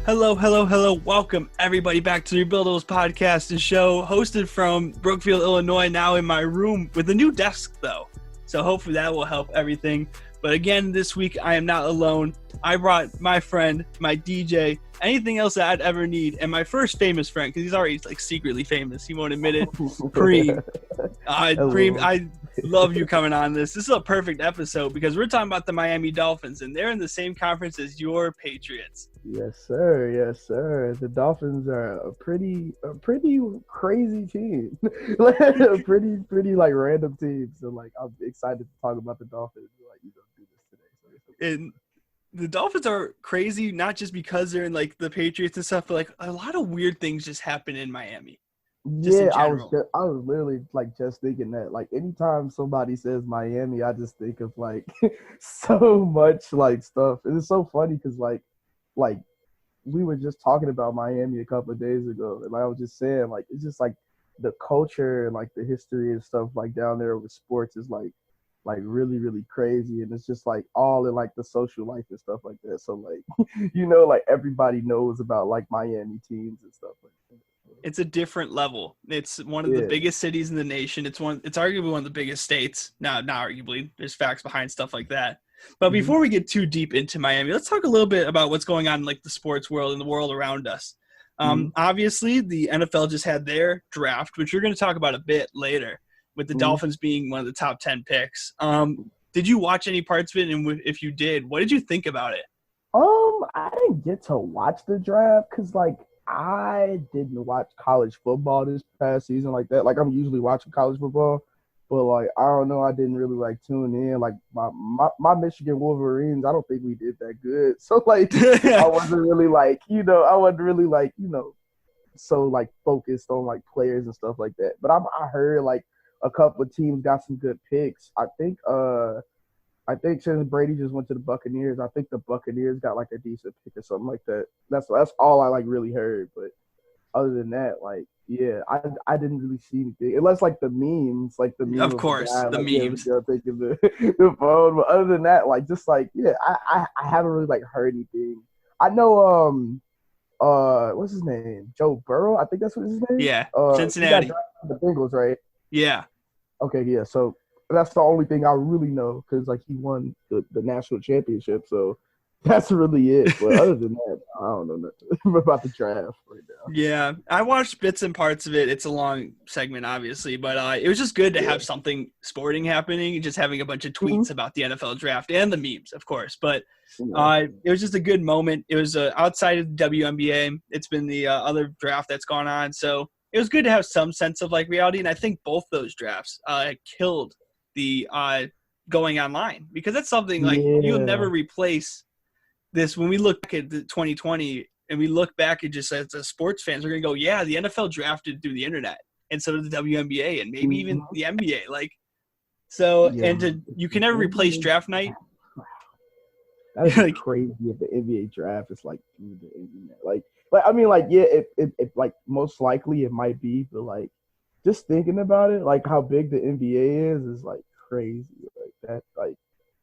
Hello, hello, hello. Welcome, everybody, back to the Rebuildables podcast and show, hosted from Brookfield, Illinois, now in my room with a new desk, though. So hopefully that will help everything. But again, this week, I am not alone. I brought my friend, my DJ, anything else that I'd ever need, and my first famous friend, because he's already secretly famous. He won't admit it. Preme. Preme, I love you coming on this. This is a perfect episode because we're talking about the Miami Dolphins, and they're in the same conference as your Patriots. Yes, sir. Yes, sir. The Dolphins are a pretty crazy team. a pretty random team. So I'm excited to talk about the Dolphins. Do this today. And the Dolphins are crazy, not just because they're in the Patriots and stuff, but a lot of weird things just happen in Miami. Yeah, I was literally just thinking that anytime somebody says Miami, I just think of so much stuff. And it's so funny because we were just talking about Miami a couple of days ago, and I was just saying it's just the culture and the history and stuff down there with sports is really, really crazy, and it's just all in the social life and stuff like that. So everybody knows about Miami teams and stuff like that. It's a different level. It's one of the biggest cities in the nation. It's arguably one of the biggest states. Not arguably. There's facts behind stuff like that. But before we get too deep into Miami, let's talk a little bit about what's going on in the sports world and the world around us. Obviously, the NFL just had their draft, which we're going to talk about a bit later, with the Dolphins being one of the top 10 picks. Did you watch any parts of it? And if you did, what did you think about it? I didn't get to watch the draft because I didn't watch college football this past season like that. I'm usually watching college football, but I don't know. I didn't really tune in. My Michigan Wolverines, I don't think we did that good. So I wasn't really I wasn't really so focused on players and stuff like that. But I heard a couple of teams got some good picks. I think since Brady just went to the Buccaneers, I think the Buccaneers got a decent pick or something like that. That's all I really heard. But other than that, I didn't really see anything unless the memes, the memes. Of course, the memes. Taking the phone. But other than that, I haven't really heard anything. I know what's his name? Joe Burrow. I think that's what his name. Yeah, Cincinnati. The Bengals, right? Yeah. Okay, yeah. So that's the only thing I really know because he won the national championship. So that's really it. But other than that, I don't know nothing about the draft right now. Yeah, I watched bits and parts of it. It's a long segment, obviously, but it was just good to have something sporting happening, just having a bunch of tweets about the NFL draft and the memes, of course. But it was just a good moment. It was outside of the WNBA. It's been the other draft that's gone on. So it was good to have some sense of reality. And I think both those drafts killed the going online, because that's something you'll never replace this. When we look back at the 2020 and we look back at just as sports fans, we're going to go, yeah, the NFL drafted through the internet, and so did the WNBA and maybe even the NBA. You can never replace draft night. That's crazy if the NBA draft is through the internet. It most likely it might be, but just thinking about it, how big the NBA is crazy.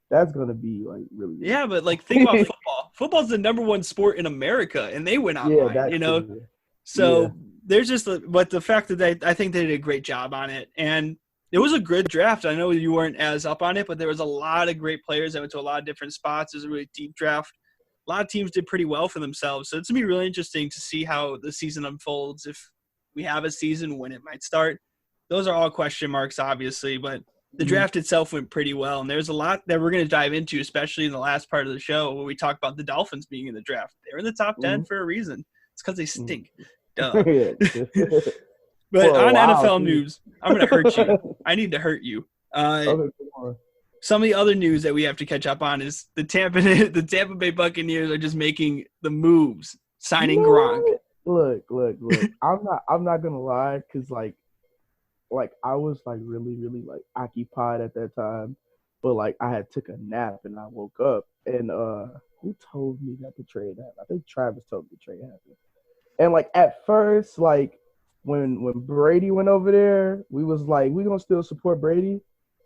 That's gonna be really. Yeah, but think about football. Football's the number one sport in America, and they went online. True. So there's just but the fact that I think they did a great job on it, and it was a good draft. I know you weren't as up on it, but there was a lot of great players that went to a lot of different spots. It was a really deep draft. A lot of teams did pretty well for themselves, so it's gonna be really interesting to see how the season unfolds. If we have a season, when it might start. Those are all question marks, obviously, but the draft itself went pretty well. And there's a lot that we're going to dive into, especially in the last part of the show where we talk about the Dolphins being in the draft. They're in the top 10 for a reason. It's because they stink. Duh. But on NFL news, I'm going to hurt you. I need to hurt you. Some of the other news that we have to catch up on is the Tampa Bay Buccaneers are just making the moves, signing Gronk. Look. I'm not gonna lie, because I was really, really occupied at that time, but I had took a nap and I woke up, and who told me that the trade happened? I think Travis told me the trade happened. And at first, when Brady went over there, we was we gonna still support Brady,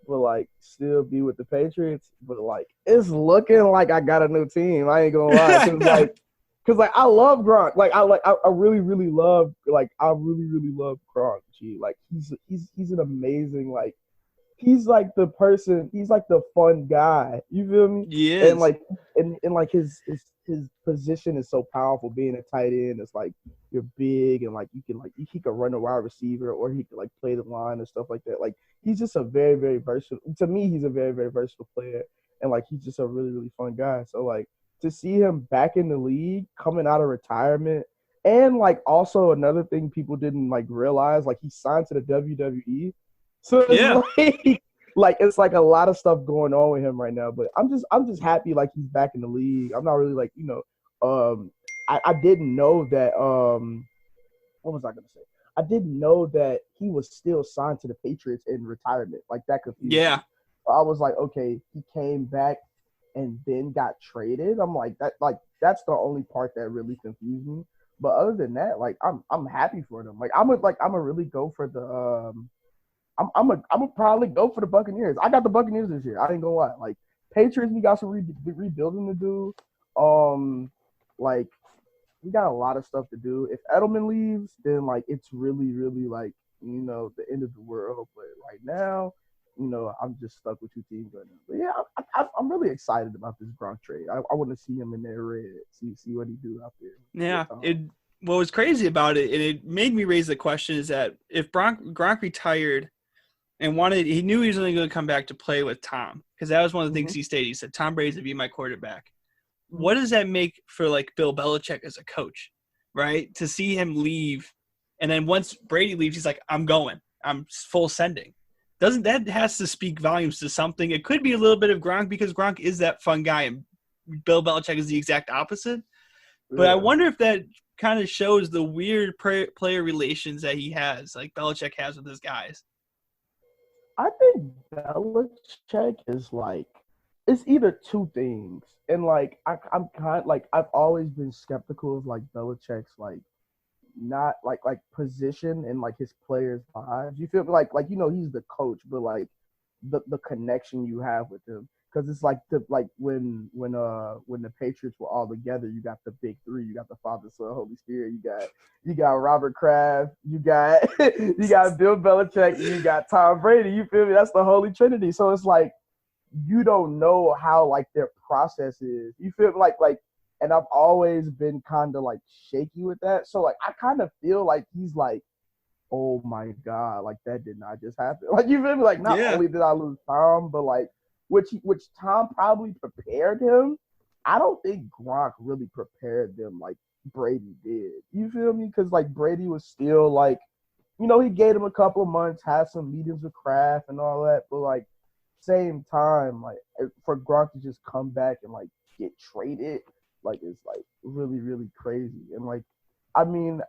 but still be with the Patriots. But it's looking like I got a new team. I ain't gonna lie. Cause like I love Gronk, I really really love Gronk. G, like he's an amazing he's like the person, he's like the fun guy. You feel me? He And is. like and like his position is so powerful. Being a tight end, it's like you're big and like you can like he could run a wide receiver or he could like play the line and stuff like that. Like he's just a very very versatile. To me, he's a very very versatile player, and like he's just a really really fun guy. So like to see him back in the league, coming out of retirement. And like also another thing people didn't like realize, like he signed to the WWE. So it's like it's like a lot of stuff going on with him right now. But I'm just happy like he's back in the league. I'm not really like, I didn't know that what was I gonna say? I didn't know that he was still signed to the Patriots in retirement. Like that confused me. I was like, okay, he came back and then got traded. I'm like that's the only part that really confused me. But other than that, like I'm happy for them. Like I'm a really go for the I'm gonna probably go for the Buccaneers. I got the Buccaneers this year. I ain't gonna lie. Like Patriots, we got some rebuilding to do. Like we got a lot of stuff to do. If Edelman leaves, then like it's really, really like the end of the world. But right now, I'm just stuck with two teams right now. But yeah, I'm really excited about this Gronk trade. I want to see him in there red. See what he do out there. Yeah. What was crazy about it, and it made me raise the question, is that if Gronk retired and he knew he was only going to come back to play with Tom, because that was one of the things he stated. He said, Tom Brady's to be my quarterback. What does that make for like Bill Belichick as a coach, right? To see him leave, and then once Brady leaves, he's like, I'm going. I'm full sending. Doesn't that has to speak volumes to something? It could be a little bit of Gronk because Gronk is that fun guy, and Bill Belichick is the exact opposite. But I wonder if that kind of shows the weird player relations that he has, like Belichick has with his guys. I think Belichick is like, it's either two things. And like I'm kind of like I've always been skeptical of like Belichick's like not like position and like his players' lives. You feel like he's the coach, but like the connection you have with him. Because it's like when the Patriots were all together, you got the big three. You got the Father, Son, Holy Spirit. You got Robert Kraft. You got you got Bill Belichick. And you got Tom Brady. You feel me? That's the Holy Trinity. So it's like you don't know how like their process is. You feel like and I've always been kind of like shaky with that. So like I kind of feel like he's like, oh my God, like that did not just happen. Like you feel me? Like not only did I lose Tom, but like which Tom probably prepared him. I don't think Gronk really prepared them like Brady did. You feel me? Because like Brady was still like, he gave him a couple of months, had some meetings with Kraft and all that, but like same time, like for Gronk to just come back and like get traded, like it's like really really crazy. And like, I mean,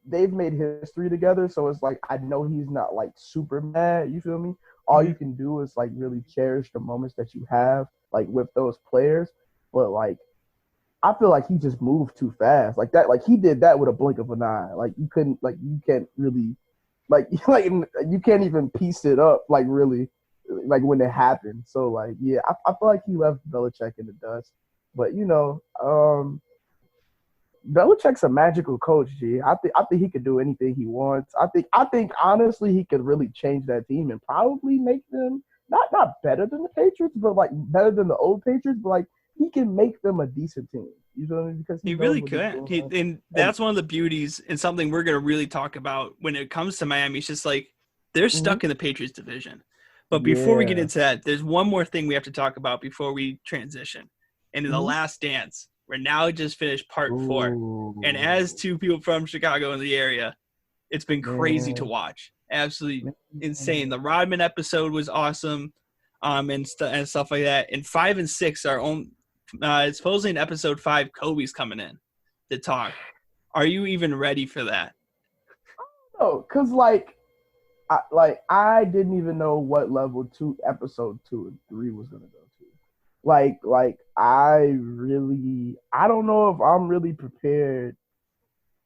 they've made history together, so it's like I know he's not like super mad. You feel me? All you can do is like really cherish the moments that you have like with those players. But like I feel like he just moved too fast. Like that, like he did that with a blink of an eye. Like you can't really like you can't even piece it up like really like when it happened. So like yeah, I feel like he left Belichick in the dust. But Belichick's a magical coach, G. I think he could do anything he wants. I think honestly he could really change that team and probably make them not better than the Patriots, but like better than the old Patriots, but like he can make them a decent team. You know what I mean? Because he really could. And that's one of the beauties and something we're going to really talk about when it comes to Miami. It's just like they're stuck in the Patriots division. But before we get into that, there's one more thing we have to talk about before we transition into the last dance. We're now just finished part 4. And as two people from Chicago in the area, it's been crazy to watch. Absolutely insane. The Rodman episode was awesome, and stuff like that. And 5 and 6 are supposedly in episode 5, Kobe's coming in to talk. Are you even ready for that? No, because I didn't even know what level episode 2 and 3 was gonna go to. Like I don't know if I'm really prepared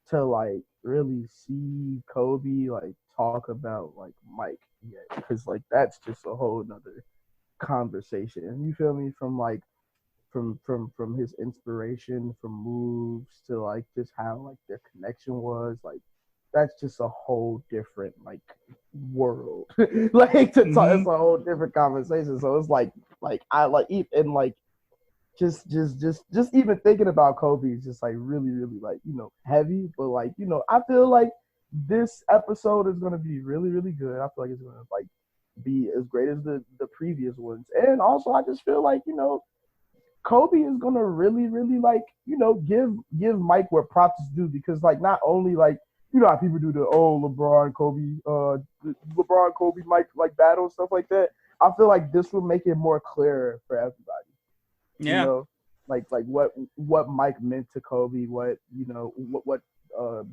to like really see Kobe like talk about like Mike yet, because like that's just a whole nother conversation. You feel me? From from his inspiration, from moves to like just how like their connection was, like that's just a whole different like world. Like to talk, it's a whole different conversation. So it's like I like and like just even thinking about Kobe is just like really like heavy. But like I feel like this episode is gonna be really good. I feel like it's gonna like be as great as the previous ones. And also I just feel like Kobe is gonna really like give Mike what props is due, because like not only like how people do the LeBron Kobe Mike like battle stuff like that. I feel like this will make it more clear for everybody. Yeah. Like what Mike meant to Kobe, what what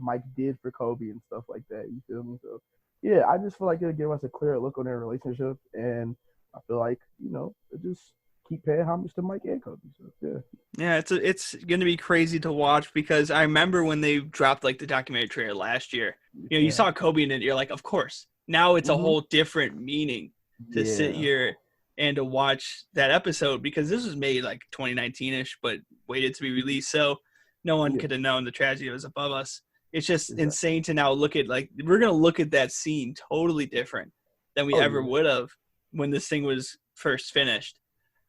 Mike did for Kobe and stuff like that. You feel me? So yeah, I just feel like it'll give us a clear look on their relationship, and I feel like it just keep paying homage to Mike and Kobe. So yeah, it's gonna be crazy to watch, because I remember when they dropped like the documentary trailer last year. You saw Kobe in it, you're like, of course. Now it's a whole different meaning to sit here and to watch that episode, because this was made like 2019-ish, but waited to be released, so no one could have known the tragedy was above us. It's just insane to now look at, like, we're gonna look at that scene totally different than we ever would have when this thing was first finished.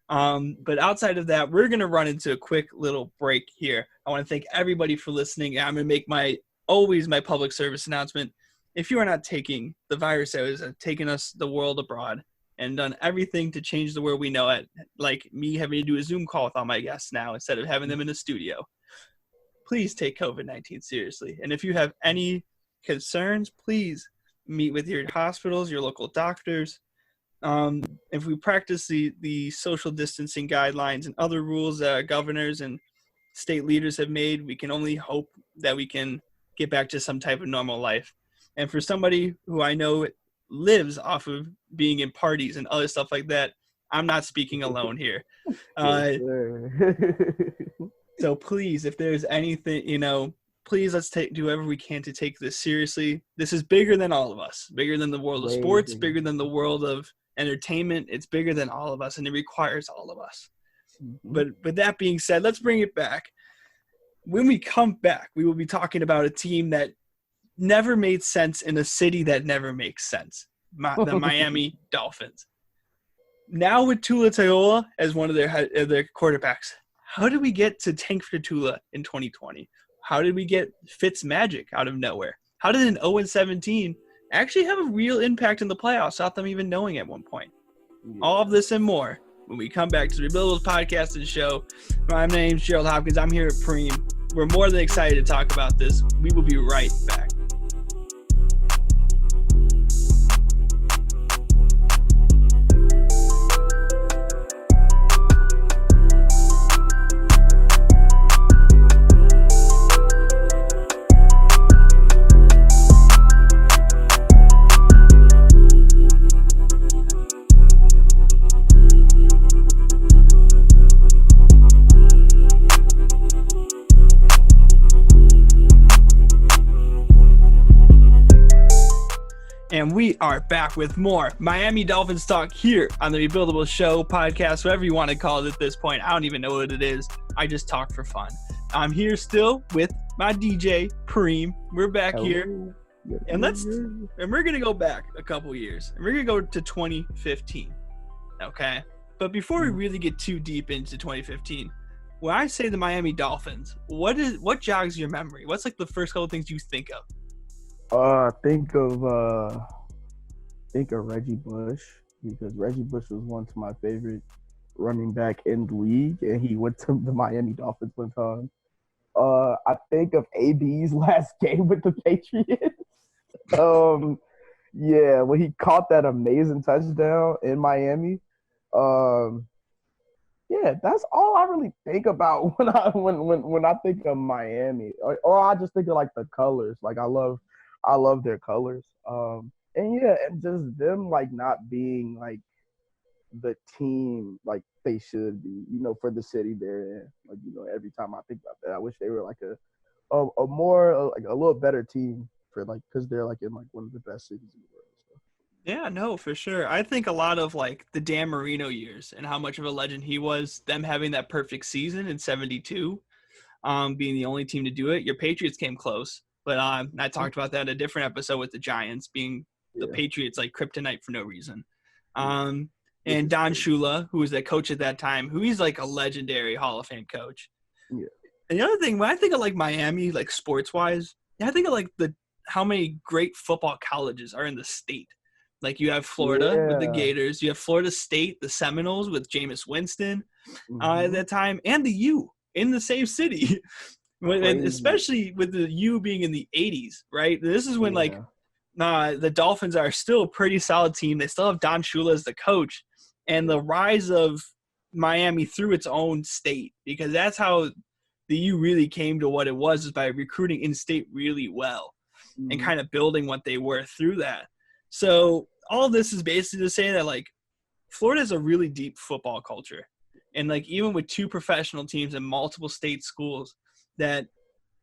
But outside of that, we're going to run into a quick little break here. I want to thank everybody for listening. I'm going to make my public service announcement. If you are not taking the virus that has taken us the world abroad and done everything to change the world we know it, like me having to do a Zoom call with all my guests now instead of having them in the studio, please take COVID-19 seriously. And if you have any concerns, please meet with your hospitals, your local doctors. If we practice the social distancing guidelines and other rules that governors and state leaders have made, we can only hope that we can get back to some type of normal life. And for somebody who I know lives off of being in parties and other stuff like that, I'm not speaking alone here. So please, if there's anything, please let's do whatever we can to take this seriously. This is bigger than all of us, bigger than the world of sports, bigger than the world of entertainment. It's bigger than all of us, and it requires all of us. But that being said, let's bring it back. When we come back, we will be talking about a team that never made sense in a city that never makes sense, the Miami Dolphins. Now with Tua Tagovailoa as one of their quarterbacks, how did we get to tank for Tua in 2020? How did we get Fitz magic out of nowhere? How did an 0-17 actually have a real impact in the playoffs without them even knowing at one point? All of this and more when we come back to the Rebuildables Podcast and Show. My name's Gerald Hopkins. I'm here at Preme. We're more than excited to talk about this. We will be right back. And we are back with more Miami Dolphins talk here on the Rebuildables Show podcast, whatever you want to call it at this point. I don't even know what it is. I just talk for fun. I'm here still with my DJ, Preme. We're back here. And we're going to go back a couple years. And we're going to go to 2015. Okay? But before we really get too deep into 2015, when I say the Miami Dolphins, what jogs your memory? What's like the first couple things you think of? Think of Reggie Bush, because Reggie Bush was one of my favorite running back in the league, and he went to the Miami Dolphins one time. I think of AB's last game with the Patriots. Yeah, when he caught that amazing touchdown in Miami. Yeah, that's all I really think about when I think of Miami, or I just think of like the colors. Like I love their colors. And yeah, and just them like not being like the team like they should be, for the city they're in. Like, every time I think about that, I wish they were like a more like a little better team for like, because they're like in like one of the best cities in the world. So. Yeah, no, for sure. I think a lot of like the Dan Marino years and how much of a legend he was, them having that perfect season in 72, being the only team to do it. Your Patriots came close, but I talked about that in a different episode with the Giants being the Patriots like kryptonite for no reason. And Don Shula, who was the coach at that time, who he's like a legendary Hall of Fame coach. Yeah. And the other thing, when I think of like Miami, like sports wise, I think of like how many great football colleges are in the state. Like you have Florida with the Gators, you have Florida State, the Seminoles with Jameis Winston at that time, and the U in the same city. And especially with the U being in the 80s, right? This is when like the Dolphins are still a pretty solid team. They still have Don Shula as the coach, and the rise of Miami through its own state, because that's how the U really came to what it was, is by recruiting in-state really well and kind of building what they were through that. So all this is basically to say that like Florida is a really deep football culture, and like even with 2 professional teams and multiple state schools, that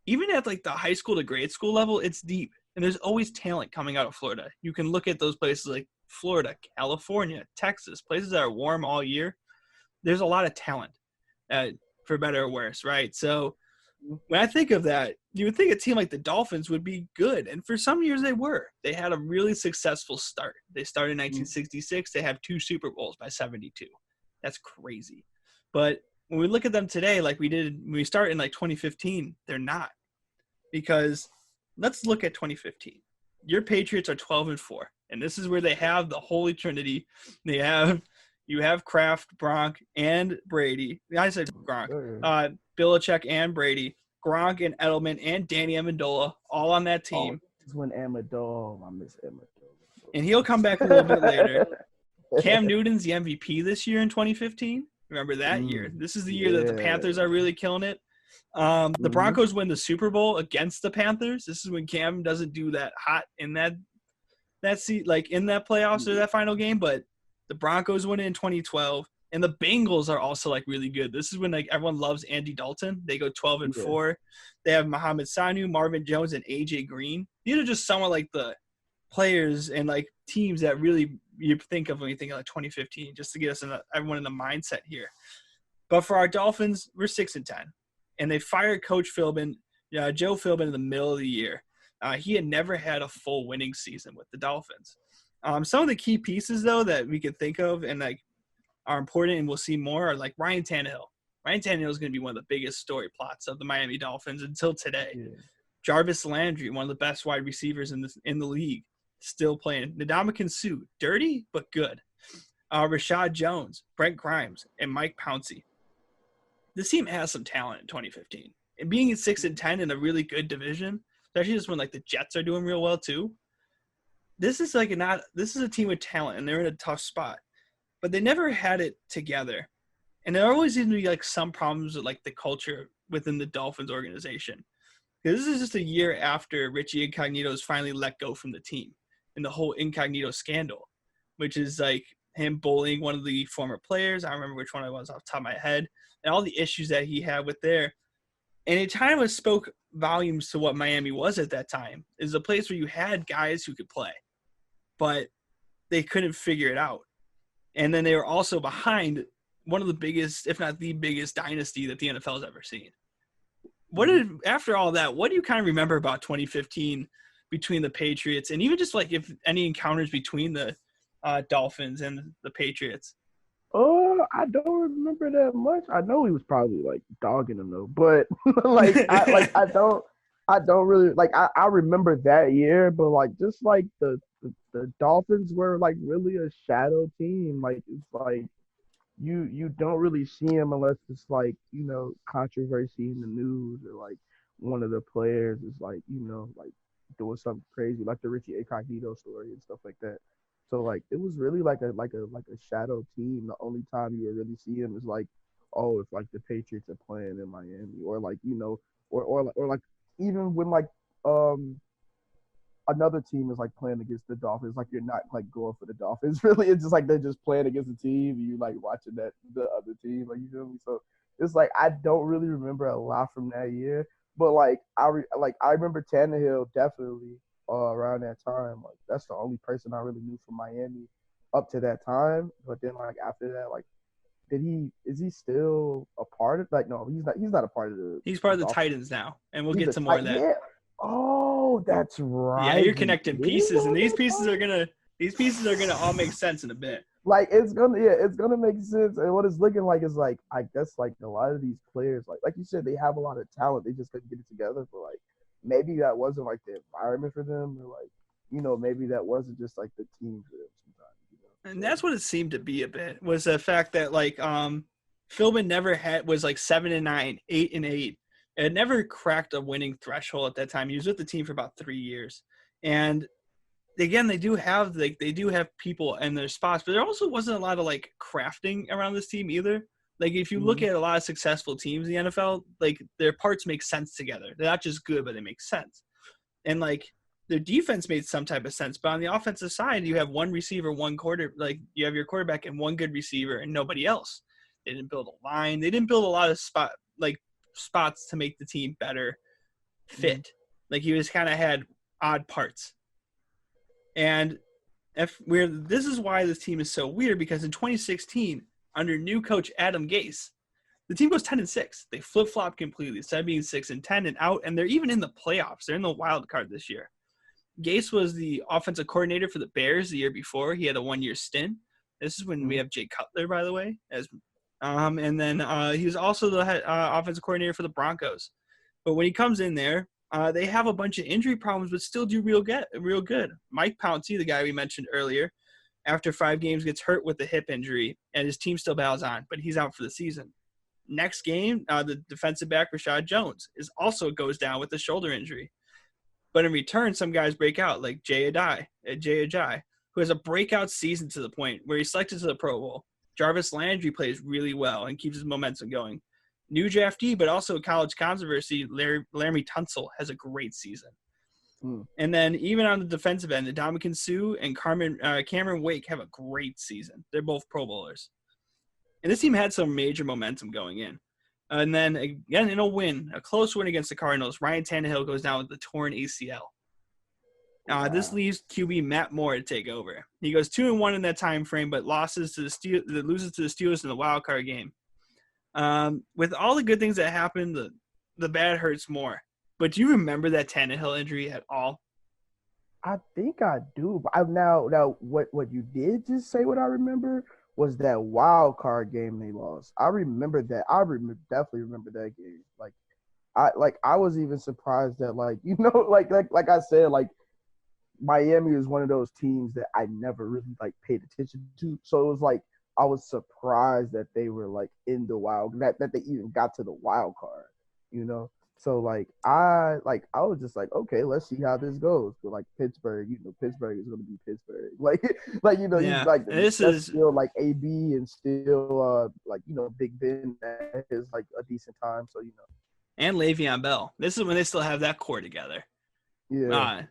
even at like the high school to grade school level, it's deep, and there's always talent coming out of Florida. You can look at those places like Florida, California, Texas, places that are warm all year. There's a lot of talent, for better or worse, right? So when I think of that, you would think a team like the Dolphins would be good. And for some years they were. They had a really successful start. They started in 1966. They have 2 Super Bowls by 72. That's crazy. But when we look at them today, like we did when we start in like 2015, they're not. Because let's look at 2015. Your Patriots are 12-4. And this is where they have the Holy Trinity. You have Kraft, Gronk, and Brady. I said Gronk. Belichick and Brady, Gronk and Edelman and Danny Amendola, all on that team. This is when Amendola, I miss Amendola. And he'll come back a little bit later. Cam Newton's the MVP this year in 2015. Remember that year. This is the year that the Panthers are really killing it. The Broncos win the Super Bowl against the Panthers. This is when Cam doesn't do that hot in that seat, like in that playoffs or that final game, but the Broncos win it in 2012. And the Bengals are also like really good. This is when like everyone loves Andy Dalton. They go 12-4. They have Mohamed Sanu, Marvin Jones, and AJ Green. These are just some of like the players and like teams that really you think of when you think of like 2015, just to get us everyone in the mindset here. But for our Dolphins, we're 6-10, and they fired Coach Philbin, Joe Philbin, in the middle of the year. He had never had a full winning season with the Dolphins. Some of the key pieces though that we could think of and like are important and we'll see more are like Ryan Tannehill. Ryan Tannehill is going to be one of the biggest story plots of the Miami Dolphins until today. Jarvis Landry, one of the best wide receivers in the league, still playing. Ndamukong Suh, dirty but good. Rashad Jones, Brent Grimes, and Mike Pouncey. This team has some talent in 2015. And being at 6-10 in a really good division, especially just when like the Jets are doing real well too. This is a team with talent, and they're in a tough spot. But they never had it together. And there always seems to be like some problems with like the culture within the Dolphins organization. Because this is just a year after Richie Incognito is finally let go from the team and the whole Incognito scandal, which is like him bullying one of the former players. I don't remember which one it was off the top of my head, and all the issues that he had with there. And it kind of spoke volumes to what Miami was at that time. It was a place where you had guys who could play, but they couldn't figure it out. And then they were also behind one of the biggest, if not the biggest, dynasty that the NFL has ever seen. After all that, what do you kind of remember about 2015 between the Patriots and even just like if any encounters between the Dolphins and the Patriots? I don't remember that much. I know he was probably like dogging them though, but I don't really like. I remember that year, but like just like the Dolphins were like really a shadow team. Like it's like you don't really see them unless it's like controversy in the news or like one of the players is like like doing something crazy like the Richie Incognito story and stuff like that. So like it was really like a shadow team. The only time you would really see them is like, oh, if like the Patriots are playing in Miami or like or like even when like another team is like playing against the Dolphins, like you're not like going for the Dolphins really. It's just like they're just playing against the team. You like watching the other team, like you feel me? So it's like I don't really remember a lot from that year, but like I remember Tannehill definitely. around that time. Like that's the only person I really knew from Miami up to that time. But then like after that, like is he still a part of like no, he's not a part of the He's part of the Dolphins. Titans now, and we'll get to more of that. Yeah. Oh, that's Yeah, right. you're connecting pieces, and these pieces are gonna all make sense in a bit. Like it's gonna make sense. And what it's looking like is like I guess like a lot of these players, like you said, they have a lot of talent. They just couldn't get it together. But like maybe that wasn't like the environment for them, or like maybe that wasn't just like the team for them sometimes. And that's what it seemed to be a bit, was the fact that like Philbin was like 7-9, 8-8. It never cracked a winning threshold at that time. He was with the team for about 3 years. And again, they do have people in their spots, but there also wasn't a lot of like crafting around this team either. Like if you look at a lot of successful teams in the NFL, like their parts make sense together. They're not just good, but they make sense. And like their defense made some type of sense, but on the offensive side, you have one receiver, like you have your quarterback and one good receiver and nobody else. They didn't build a line. They didn't build a lot of spots to make the team better fit. Like he just kind of had odd parts. And this is why this team is so weird, because in 2016, under new coach Adam Gase, the team goes 10-6. They flip-flop completely, instead of being 6-10 and out, and they're even in the playoffs. They're in the wild card this year. Gase was the offensive coordinator for the Bears the year before. He had a 1-year stint. This is when we have Jay Cutler, by the way, and then he was also the offensive coordinator for the Broncos. But when he comes in there, they have a bunch of injury problems, but still do real good. Mike Pouncey, the guy we mentioned earlier, after 5 games gets hurt with a hip injury, and his team still battles on, but he's out for the season. Next game, the defensive back Rashad Jones also goes down with a shoulder injury. But in return, some guys break out, like Jay Ajayi, who has a breakout season to the point where he's selected to the Pro Bowl. Jarvis Landry plays really well and keeps his momentum going. New draftee, but also college controversy, Laramie Tunsil has a great season. And then even on the defensive end, Ndamukong Suh and Cameron Wake have a great season. They're both Pro Bowlers. And this team had some major momentum going in. And then, again, in a close win against the Cardinals, Ryan Tannehill goes down with a torn ACL. This leaves QB Matt Moore to take over. He goes 2-1 in that time frame, but loses to the Steelers in the wild card game. With all the good things that happened, the bad hurts more. But do you remember that Tannehill injury at all? I think I do. But now what you did just say, what I remember was that wild card game they lost. I remember that. Definitely remember that game. I was even surprised that like I said, like Miami is one of those teams that I never really like paid attention to. So it was like I was surprised that they were like in the that they even got to the wild card, So I was just like, okay, let's see how this goes. But like Pittsburgh, Pittsburgh is going to be Pittsburgh. Yeah. This is still like AB and still Big Ben is like a decent time. So and Le'Veon Bell. This is when they still have that core together. Yeah.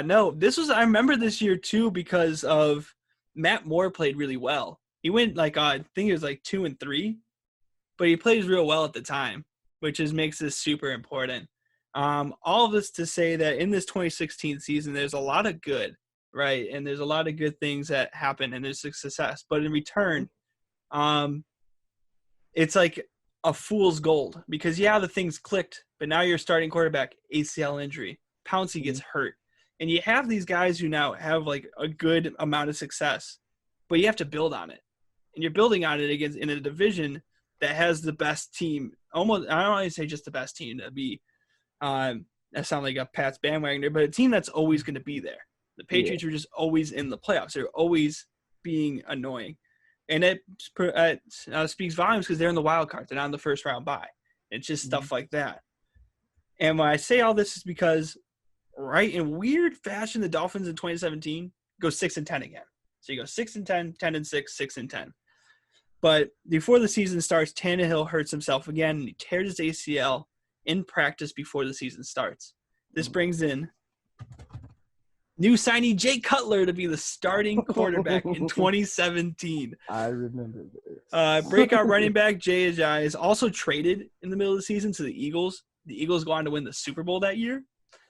No, I remember this year too because of Matt Moore played really well. He went I think it was 2-3, but he plays real well at the time, which makes this super important. All of this to say that in this 2016 season, there's a lot of good, right? And there's a lot of good things that happen and there's success. But in return, it's like a fool's gold because, the things clicked, but now your starting quarterback, ACL injury, Pouncey gets hurt. And you have these guys who now have a good amount of success, but you have to build on it. And you're building on it in a division that has the best team. Almost, I don't want to say just the best team to be. I sound like a Pats bandwagoner, but a team that's always going to be there. The Patriots are just always in the playoffs. They're always being annoying, and it speaks volumes because they're in the wild card. They're not in the first round bye. It's just stuff like that. And when I say all this is because, right, in weird fashion, the Dolphins in 2017 go 6-10 again. So you go 6-10, 10-6, 6-10. But before the season starts, Tannehill hurts himself again, and he tears his ACL in practice before the season starts. This brings in new signee Jay Cutler to be the starting quarterback in 2017. I remember this. Breakout running back Jay Ajayi is also traded in the middle of the season to the Eagles. The Eagles go on to win the Super Bowl that year.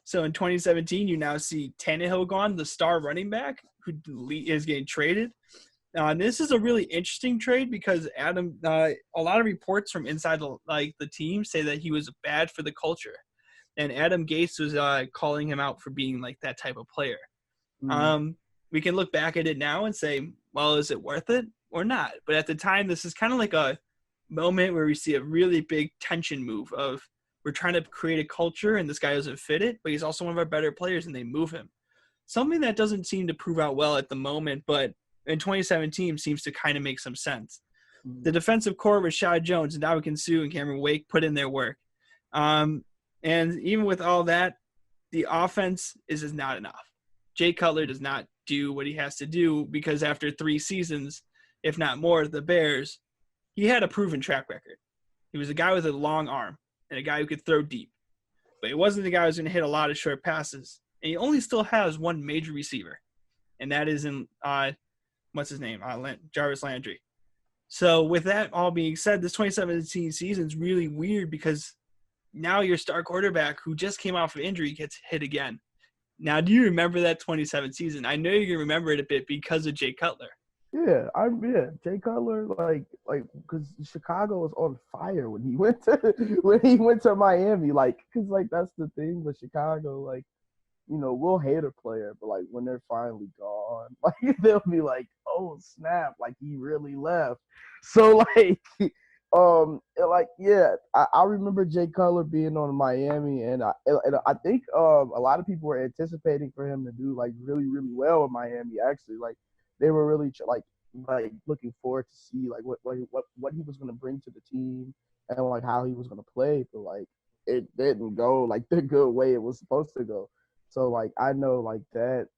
So in 2017, you now see Tannehill gone, the star running back who is getting traded. And this is a really interesting trade because Adam, a lot of reports from inside the team say that he was bad for the culture, and Adam Gase was calling him out for being like that type of player. We can look back at it now and say, well, is it worth it or not? But at the time, this is kind of like a moment where we see a really big tension move of we're trying to create a culture and this guy doesn't fit it, but he's also one of our better players and they move him. Something that doesn't seem to prove out well at the moment, but in 2017 seems to kind of make some sense. The defensive core with Rashad Jones and Ndamukong Suh and Cameron Wake put in their work. And even with all that, the offense is just not enough. Jay Cutler does not do what he has to do because after 3 seasons, if not more, the Bears, he had a proven track record. He was a guy with a long arm and a guy who could throw deep. But he wasn't the guy who was going to hit a lot of short passes. And he only still has one major receiver, and that is in what's his name? Jarvis Landry. So with that all being said, this 2017 season is really weird because now your star quarterback who just came off of injury gets hit again. Now, do you remember that 2017 season? I know you're going to remember it a bit because of Jay Cutler. Yeah, Jay Cutler, because Chicago was on fire when he went to Miami, because that's the thing with Chicago, we'll hate a player, but when they're finally gone, they'll be like, oh snap, he really left. So I remember Jay Cutler being on Miami, and I think a lot of people were anticipating for him to do really really well in Miami. Actually, they were really looking forward to see what he was going to bring to the team and how he was going to play, but it didn't go the good way it was supposed to go. So I know that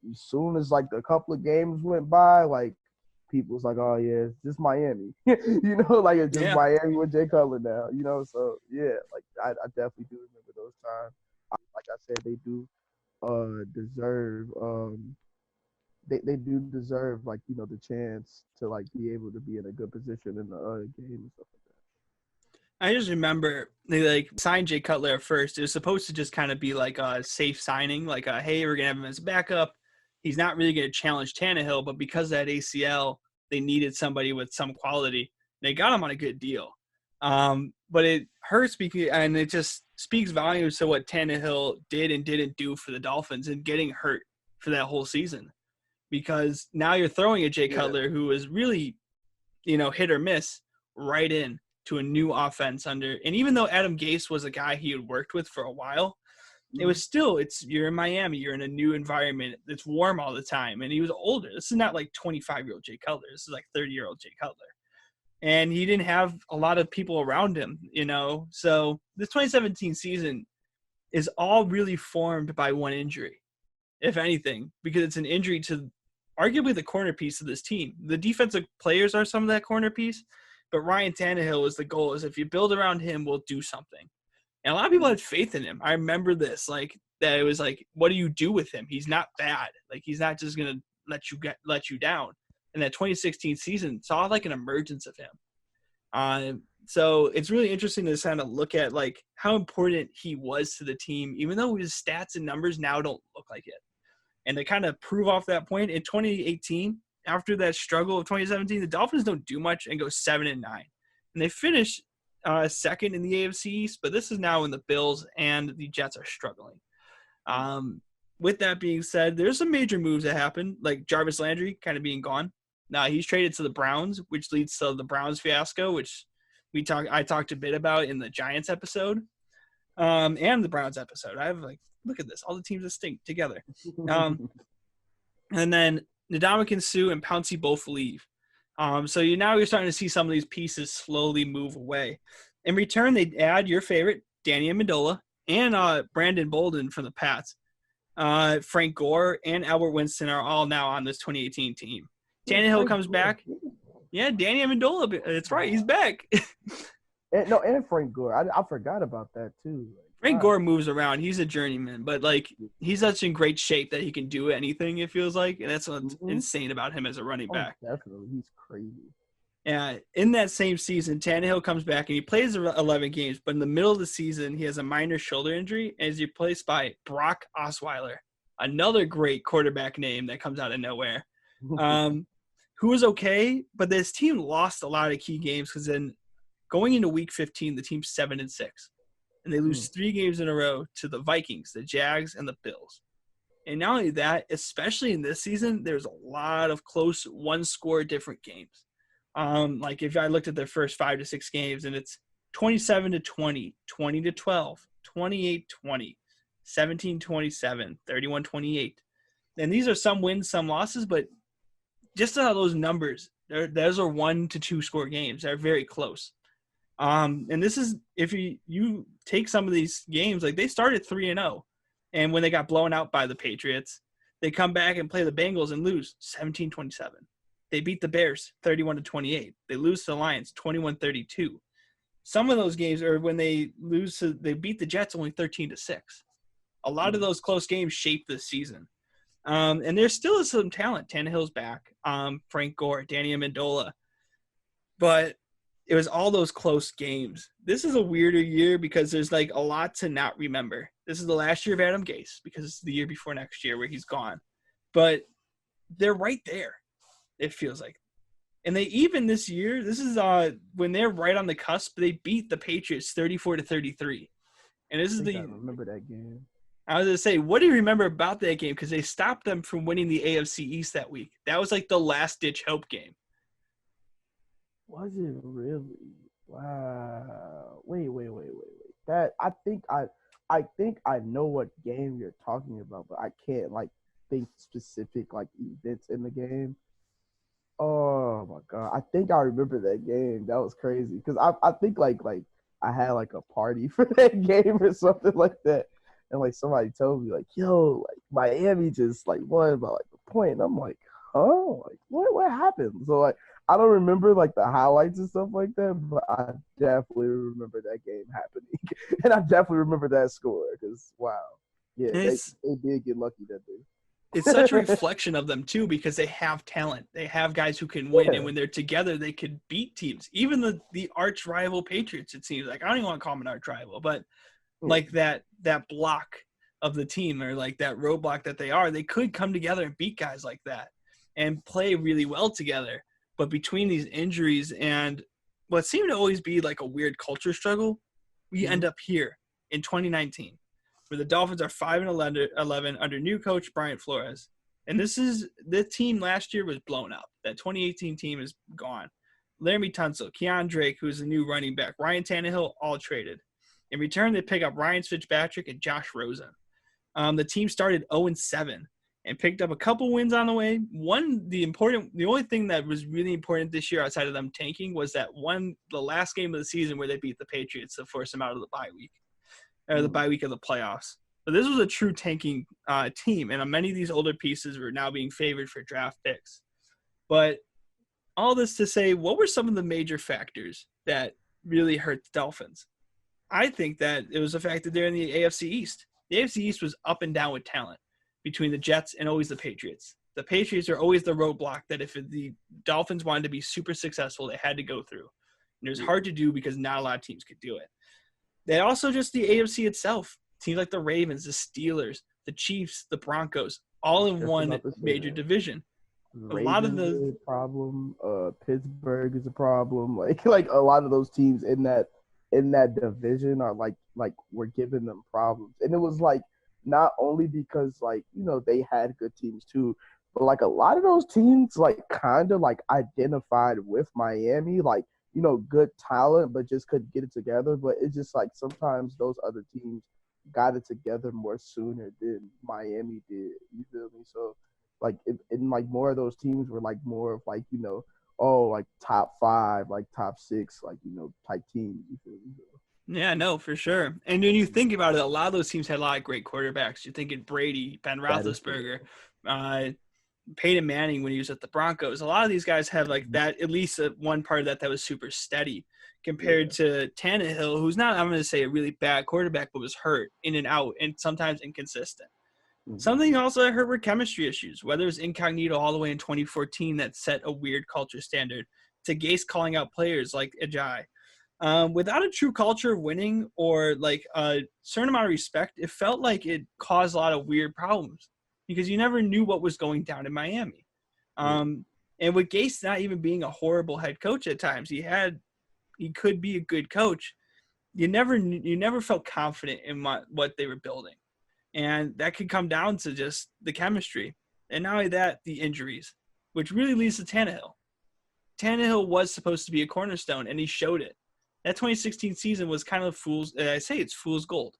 as soon as a couple of games went by, people was like, oh yeah, it's just Miami. It's just Miami with Jay Cutler now, so yeah, I definitely do remember those times. Like I said, they do deserve they do deserve the chance to be able to be in a good position in the game and stuff like that. I just remember they signed Jay Cutler at first. It was supposed to just kind of be a safe signing, hey, we're gonna have him as a backup. He's not really gonna challenge Tannehill, but because of that ACL, they needed somebody with some quality. They got him on a good deal. But it hurts and it just speaks volumes to what Tannehill did and didn't do for the Dolphins and getting hurt for that whole season. Because now you're throwing a Jay Cutler who is really, hit or miss right in to a new offense and even though Adam Gase was a guy he had worked with for a while, it was still, you're in Miami, you're in a new environment, it's warm all the time, and he was older. This is not 25-year-old Jay Cutler. This is 30-year-old Jay Cutler. And he didn't have a lot of people around him, So this 2017 season is all really formed by one injury, if anything, because it's an injury to arguably the corner piece of this team. The defensive players are some of that corner piece, but Ryan Tannehill is the goal, is if you build around him, we'll do something. And a lot of people had faith in him. I remember this, that it was what do you do with him? He's not bad. He's not just going to let you down. And that 2016 season saw an emergence of him. So it's really interesting to kind of look at how important he was to the team, even though his stats and numbers now don't look like it. And to kind of prove off that point, in 2018, after that struggle of 2017, the Dolphins don't do much and go 7-9. And they finish second in the AFC East, but this is now when the Bills and the Jets are struggling. With that being said, there's some major moves that happen, like Jarvis Landry kind of being gone. Now he's traded to the Browns, which leads to the Browns fiasco, which I talked a bit about in the Giants episode, and the Browns episode. I have look at this, all the teams that stink together. And then Ndamukong Suh and Pouncey both leave. So you're starting to see some of these pieces slowly move away. In return, they add your favorite, Danny Amendola, and Brandon Bolden from the Pats. Frank Gore and Albert Winston are all now on this 2018 team. Tannehill comes back. Yeah, Danny Amendola. That's right. He's back. and Frank Gore. I forgot about that too. Frank Gore moves around. He's a journeyman, but he's such in great shape that he can do anything, it feels like. And that's what's insane about him as a running back. Definitely. He's crazy. And in that same season, Tannehill comes back and he plays 11 games, but in the middle of the season, he has a minor shoulder injury and is replaced by Brock Osweiler, another great quarterback name that comes out of nowhere, who was okay, but this team lost a lot of key games because then going into week 15, the team's 7-6, and they lose 3 games in a row to the Vikings, the Jags, and the Bills. And not only that, especially in this season, there's a lot of close one-score different games. Like if I looked at their first 5 to 6 games and it's 27-20, 20-12, 28-20, 17-27, 31-28. And these are some wins, some losses, but just how those numbers, those are 1 to 2 score games. They're very close. And this is, if you take some of these games, like they started 3-0. And when they got blown out by the Patriots, they come back and play the Bengals and lose 17-27. They beat the Bears 31-28. They lose to the Lions 21-32. Some of those games are when they beat the Jets only 13-6. A lot of those close games shape this season. And there still is some talent. Tannehill's back. Frank Gore, Danny Amendola. But it was all those close games. This is a weirder year because there's like a lot to not remember. This is the last year of Adam Gase because it's the year before next year where he's gone. But they're right there. It feels like. And they even this year, this is when they're right on the cusp, they beat the Patriots 34-33. And this is I remember that game. I was going to say, what do you remember about that game? Because they stopped them from winning the AFC East that week. That was like the last-ditch hope game. Was it really? Wow. Wait. That I think I know what game you're talking about, but I can't like think specific like events in the game. Oh my god! I think I remember that game. That was crazy because I think like I had like a party for that game or something like that, and like somebody told me like, "Yo, like Miami just like won by like a point," and I'm like, "Huh? Like what happened?" So like I don't remember like the highlights and stuff like that, but I definitely remember that game happening, and I definitely remember that score because wow, yeah, they did get lucky that day. It's such a reflection of them, too, because they have talent. They have guys who can win, and when they're together, they could beat teams. Even the arch rival Patriots, it seems like. I don't even want to call them an arch rival, but like that block of the team or like that roadblock that they could come together and beat guys like that and play really well together. But between these injuries and what seemed to always be like a weird culture struggle, we end up here in 2019. Where the Dolphins are 5-11 under new coach Brian Flores. And the team last year was blown up. That 2018 team is gone. Laramie Tunsil, Keon Drake, who's the new running back, Ryan Tannehill, all traded. In return, they pick up Ryan Fitzpatrick and Josh Rosen. The team started 0-7 and picked up a couple wins on the way. The only thing that was really important this year outside of them tanking was the last game of the season where they beat the Patriots to force them out of the bye week. Or the bye week of the playoffs. But this was a true tanking team, and many of these older pieces were now being favored for draft picks. But all this to say, what were some of the major factors that really hurt the Dolphins? I think that it was the fact that they're in the AFC East. The AFC East was up and down with talent between the Jets and always the Patriots. The Patriots are always the roadblock that if the Dolphins wanted to be super successful, they had to go through. And it was hard to do because not a lot of teams could do it. They also just the AFC itself. Teams like the Ravens, the Steelers, the Chiefs, the Broncos, all in one major division. A lot of the problem. Pittsburgh is a problem. Like a lot of those teams in that division are like we're giving them problems. And it was like not only because like they had good teams too, but like a lot of those teams like kind of like identified with Miami like. Good talent, but just couldn't get it together. But it's just like sometimes those other teams got it together more sooner than Miami did. You feel me? So, like, in like more of those teams were like more of like like top 5, like top 6, like type teams. You feel me? Yeah, no, for sure. And when you think about it, a lot of those teams had a lot of great quarterbacks. You're thinking Brady, Ben Roethlisberger, Peyton Manning when he was at the Broncos. A lot of these guys have like that, at least one part of that was super steady compared to Tannehill, who's not, I'm going to say a really bad quarterback, but was hurt in and out and sometimes inconsistent. Something also I heard were chemistry issues, whether it's Incognito all the way in 2014 that set a weird culture standard to Gase calling out players like Ajay. Without a true culture of winning or like a certain amount of respect, it felt like it caused a lot of weird problems because you never knew what was going down in Miami. And with Gase not even being a horrible head coach at times, he could be a good coach. You never felt confident in what they were building. And that could come down to just the chemistry. And not only that, the injuries, which really leads to Tannehill. Tannehill was supposed to be a cornerstone, and he showed it. That 2016 season was kind of fool's gold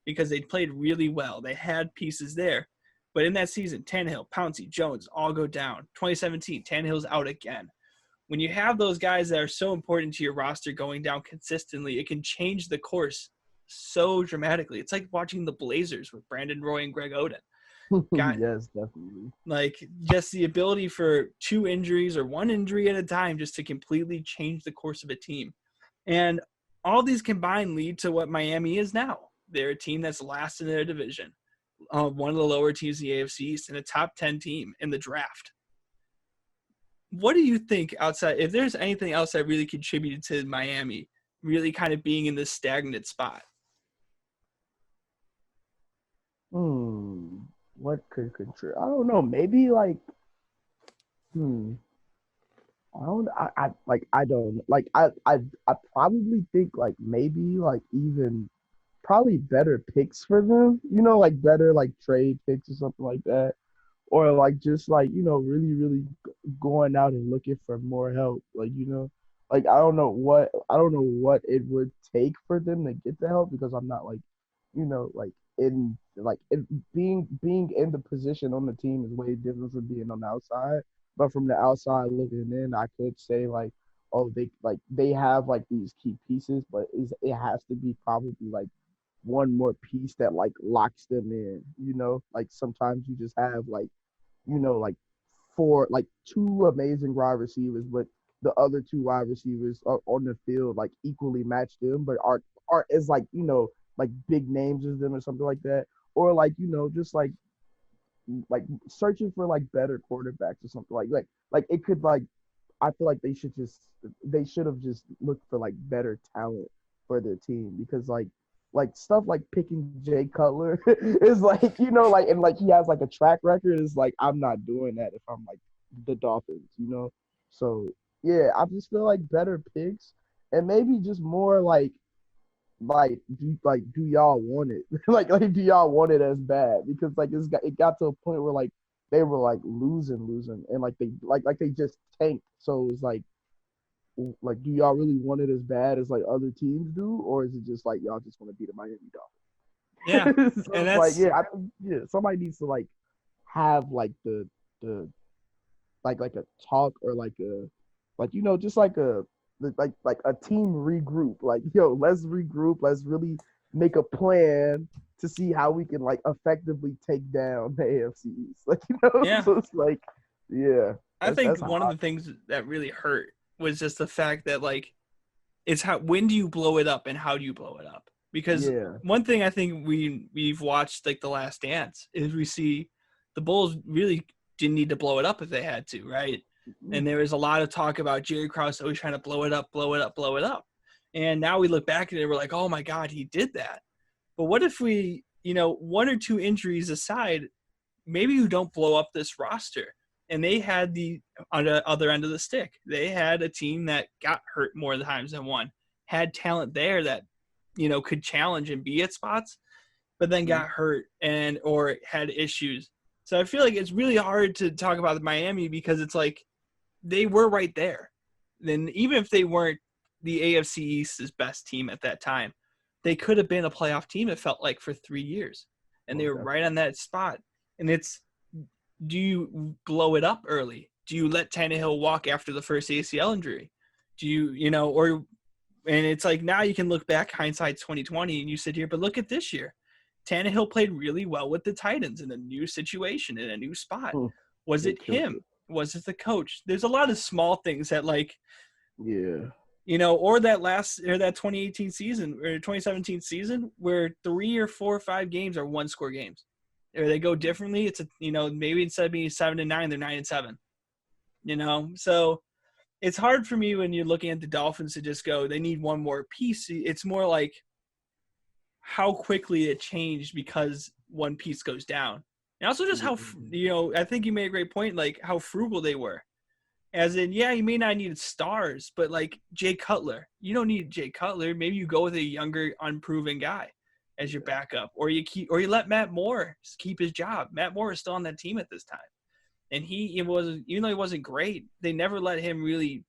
because they played really well. They had pieces there. But in that season, Tannehill, Pouncey, Jones all go down. 2017, Tannehill's out again. When you have those guys that are so important to your roster going down consistently, it can change the course so dramatically. It's like watching the Blazers with Brandon Roy and Greg Oden. Yes, definitely. Like just the ability for 2 injuries or 1 injury at a time just to completely change the course of a team. And all these combined lead to what Miami is now. They're a team that's last in their division, one of the lower teams in the AFC East, and a top 10 team in the draft. What do you think outside, if there's anything else that really contributed to Miami really kind of being in this stagnant spot? What could contribute? I don't know. Maybe like, I probably think like maybe like even probably better picks for them, like better like trade picks or something like that. Or like just like, really, really going out and looking for more help. Like, like I don't know what it would take for them to get the help because I'm not like, being in the position on the team is way different from being on the outside. But from the outside looking in, I could say like, oh, they have like these key pieces, but it has to be probably like one more piece that like locks them in, like sometimes you just have like, like 2 amazing wide receivers, but the other 2 wide receivers are on the field like equally match them, but are as like, like big names as them or something like that. Or like, just like searching for like better quarterbacks or something like it could like I feel like they should have just looked for like better talent for their team because like stuff like picking Jay Cutler is like, and like he has like a track record is like, I'm not doing that if I'm like the Dolphins, So yeah, I just feel like better picks and maybe just more do y'all want it? like do y'all want it as bad? Because like it got to a point where like they were like losing and like they just tanked. So it's like do y'all really want it as bad as like other teams do, or is it just like y'all just want to beat the Miami Dolphins? Yeah, so and that's like somebody needs to like have like the like a talk or like a just like a team regroup. Like let's regroup. Let's really make a plan to see how we can like effectively take down the AFC East. Like yeah. So it's like I think one of the things that really hurt was just the fact that like it's when do you blow it up and how do you blow it up? Because one thing I think we've watched like The Last Dance is we see the Bulls really didn't need to blow it up if they had to, right? And there was a lot of talk about Jerry Krause always trying to blow it up. And now we look back at it, we're like, oh my God, he did that. But what if we, 1 or 2 injuries aside, maybe you don't blow up this roster? And they had on the other end of the stick. They had a team that got hurt more times than one, had talent there that, could challenge and be at spots, but then got hurt or had issues. So I feel like it's really hard to talk about Miami because it's like they were right there. Then even if they weren't the AFC East's best team at that time, they could have been a playoff team, it felt like, for 3 years. And they were right on that spot. And do you blow it up early? Do you let Tannehill walk after the first ACL injury? Do you, and it's like now you can look back, hindsight's 2020, and you sit here, but look at this year. Tannehill played really well with the Titans in a new situation, in a new spot. Was it him? Was it the coach? There's a lot of small things that like, or that 2018 season or 2017 season where 3 or 4 or 5 games are 1-score games. Or they go differently. It's maybe instead of being 7-9, they're 9-7. So it's hard for me when you're looking at the Dolphins to just go, they need one more piece. It's more like how quickly it changed because one piece goes down. And also just how, I think you made a great point, like how frugal they were. As in, yeah, you may not need stars, but like Jay Cutler, you don't need Jay Cutler. Maybe you go with a younger, unproven guy as your backup, or you let Matt Moore keep his job. Matt Moore is still on that team at this time, and even though he wasn't great, they never let him really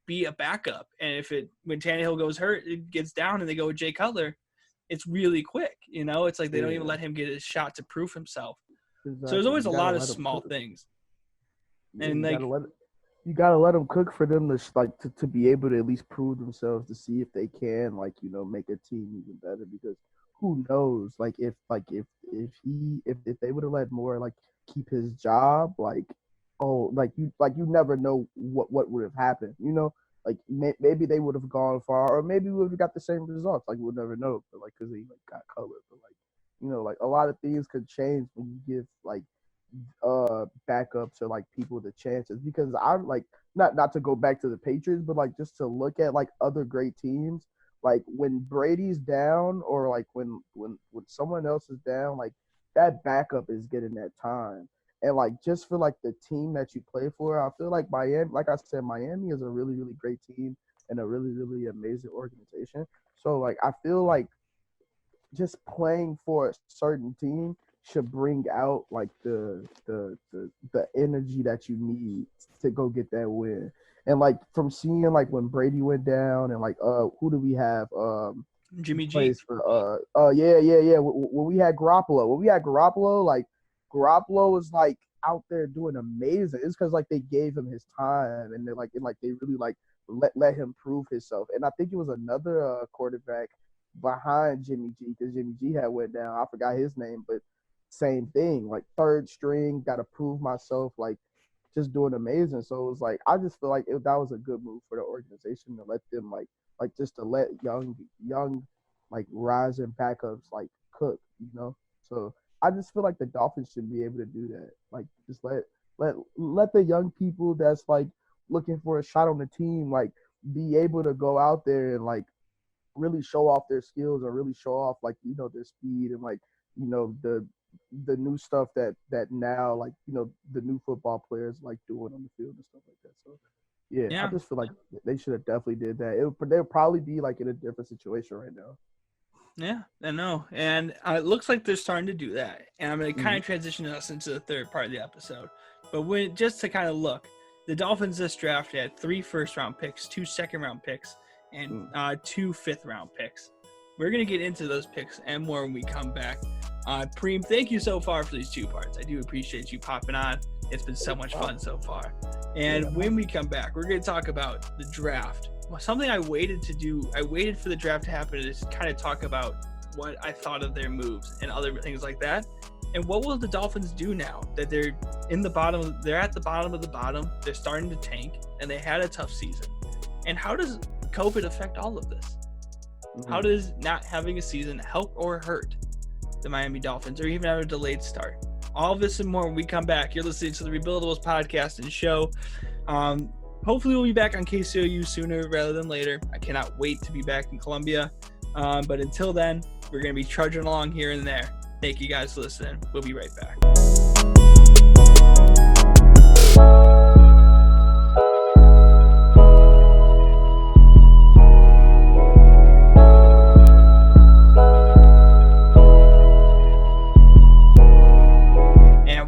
be a backup. And when Tannehill goes hurt, it gets down, and they go with Jay Cutler, it's really quick. It's like they don't even let him get his shot to prove himself. Exactly. So there's always a lot of small things, and you gotta let them cook for them to be able to at least prove themselves, to see if they can make a team even better. Because who knows, if they would have let Moore keep his job, you never know what would have happened. Maybe they would have gone far, or maybe we would have got the same results. We'll never know. But because he got colored, but a lot of things could change when you give backups or people the chances. Because I not to go back to the Patriots, but just to look at other great teams, when Brady's down, or when someone else is down, that backup is getting that time. And just for the team that you play for, I feel like Miami, like I said, Miami is a really, really great team and a really, really amazing organization. So I feel just playing for a certain team should bring out the energy that you need to go get that win. And from seeing when Brady went down, and who do we have? Jimmy G. For, when we had Garoppolo, Garoppolo was out there doing amazing. It's because they gave him his time, and they really let him prove himself. And I think it was another quarterback behind Jimmy G, because Jimmy G had went down. I forgot his name, but same thing. Third string, got to prove myself. Just doing amazing. So it was I just feel that was a good move for the organization, to let them just to let young rising backups cook. So I just feel the Dolphins should be able to do that. Just let the young people that's looking for a shot on the team be able to go out there and really show off their skills, or really show off their speed, and the new stuff that now the new football players doing on the field and stuff like that. So yeah. I just feel they should have definitely did that. They'll probably be in a different situation right now. Yeah, I know. And it looks like they're starting to do that. And I'm going to kind of transition us into the third part of the episode. But just to kind of look, the Dolphins this draft had 3 first-round picks, 2 second-round picks, and 2 fifth-round picks. We're going to get into those picks and more when we come back. Preme, thank you so far for these 2 parts. I do appreciate you popping on. It's been so much fun so far. And when we come back, we're going to talk about the draft. Something I waited to do, I waited for the draft to happen to just kind of talk about what I thought of their moves and other things like that. And what will the Dolphins do now that they're at the bottom of the bottom, they're starting to tank, and they had a tough season? And how does COVID affect all of this? How does not having a season help or hurt the Miami Dolphins, or even have a delayed start? All of this and more when we come back. You're listening to the Rebuildables podcast and show. Hopefully we'll be back on KCOU sooner rather than later. I cannot wait to be back in Columbia. But until then, we're going to be trudging along here and there. Thank you guys for listening. We'll be right back.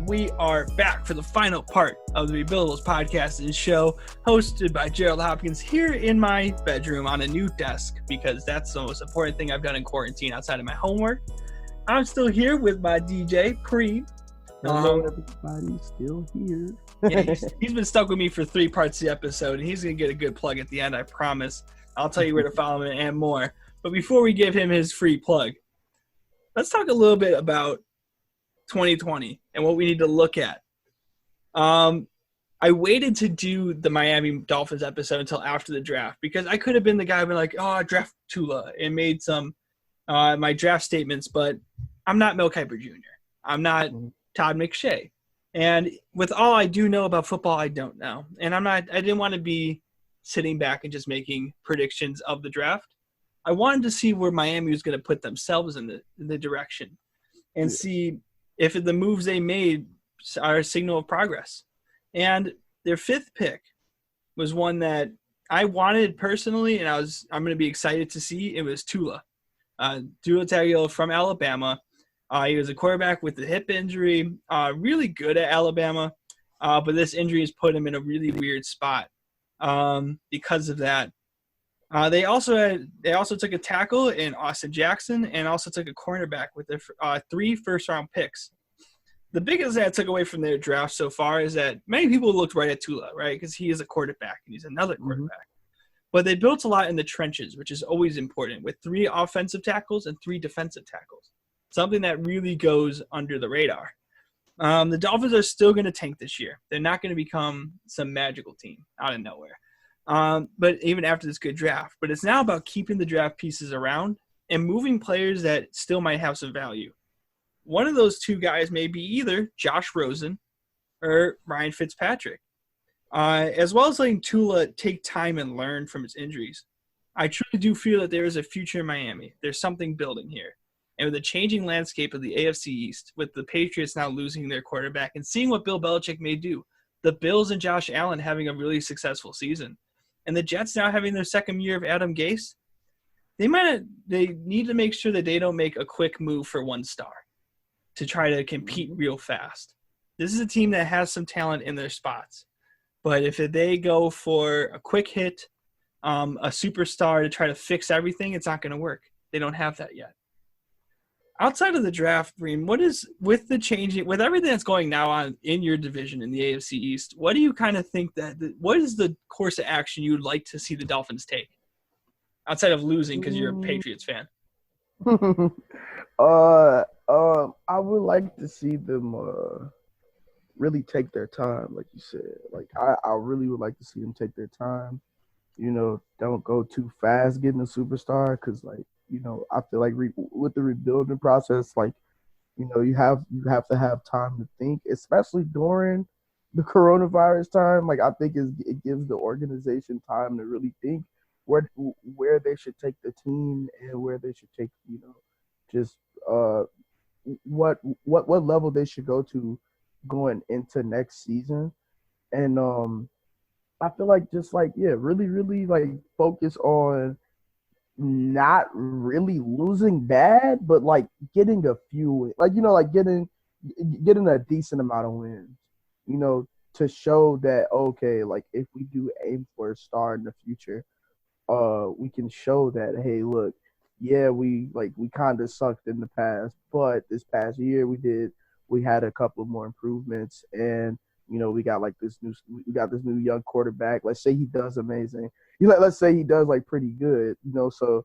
We are back for the final part of the Rebuildables podcast and show, hosted by Gerald Hopkins, here in my bedroom on a new desk, because that's the most important thing I've done in quarantine outside of my homework. I'm still here with my DJ, Preme. Hello, everybody. Still here. Yeah, he's been stuck with me for 3 parts of the episode, and he's going to get a good plug at the end, I promise. I'll tell you where to follow him and more. But before we give him his free plug, let's talk a little bit about 2020 and what we need to look at. I waited to do the Miami Dolphins episode until after the draft, because I could have been the guy who been like, draft Tula, and made some my draft statements, but I'm not Mel Kiper Jr. I'm not Todd McShay. And with all I do know about football, I don't know. And I didn't want to be sitting back and just making predictions of the draft. I wanted to see where Miami was going to put themselves in the direction and see if the moves they made are a signal of progress. And their 5th pick was one that I wanted personally, and I'm going to be excited to see. It was Tua Tagovailoa from Alabama. He was a quarterback with a hip injury, really good at Alabama, but this injury has put him in a really weird spot because of that. They also took a tackle in Austin Jackson and also took a cornerback with their 3 first-round picks. The biggest thing I took away from their draft so far is that many people looked right at Tua, right, because he is a quarterback and he's another quarterback. Mm-hmm. But they built a lot in the trenches, which is always important, with 3 offensive tackles and 3 defensive tackles, something that really goes under the radar. The Dolphins are still going to tank this year. They're not going to become some magical team out of nowhere. But even after this good draft. But it's now about keeping the draft pieces around and moving players that still might have some value. One of those 2 guys may be either Josh Rosen or Ryan Fitzpatrick. As well as letting Tua take time and learn from his injuries. I truly do feel that there is a future in Miami. There's something building here. And with the changing landscape of the AFC East, with the Patriots now losing their quarterback and seeing what Bill Belichick may do, the Bills and Josh Allen having a really successful season, and the Jets now having their 2nd year of Adam Gase, they need to make sure that they don't make a quick move for 1 star to try to compete real fast. This is a team that has some talent in their spots. But if they go for a quick hit, a superstar to try to fix everything, it's not going to work. They don't have that yet. Outside of the draft, Preme, what is with everything that's going now on in your division in the AFC East? What do you kind of think what is the course of action you would like to see the Dolphins take outside of losing because you're a Patriots fan? I would like to see them really take their time, like you said. Like I really would like to see them take their time. Don't go too fast getting a superstar because, like, I feel like with the rebuilding process, like, you have to have time to think, especially during the coronavirus time. Like, I think it gives the organization time to really think where they should take the team and where they should take, just what level they should go to going into next season. And I feel like really, really like focus on not really losing bad, but like getting a few, like, getting a decent amount of wins, to show that, okay, like if we do aim for a star in the future, we can show that, hey, look, yeah, we kind of sucked in the past, but this past year we had a couple more improvements, and we got this new young quarterback. Let's say he does amazing. Let's say he does like pretty good. So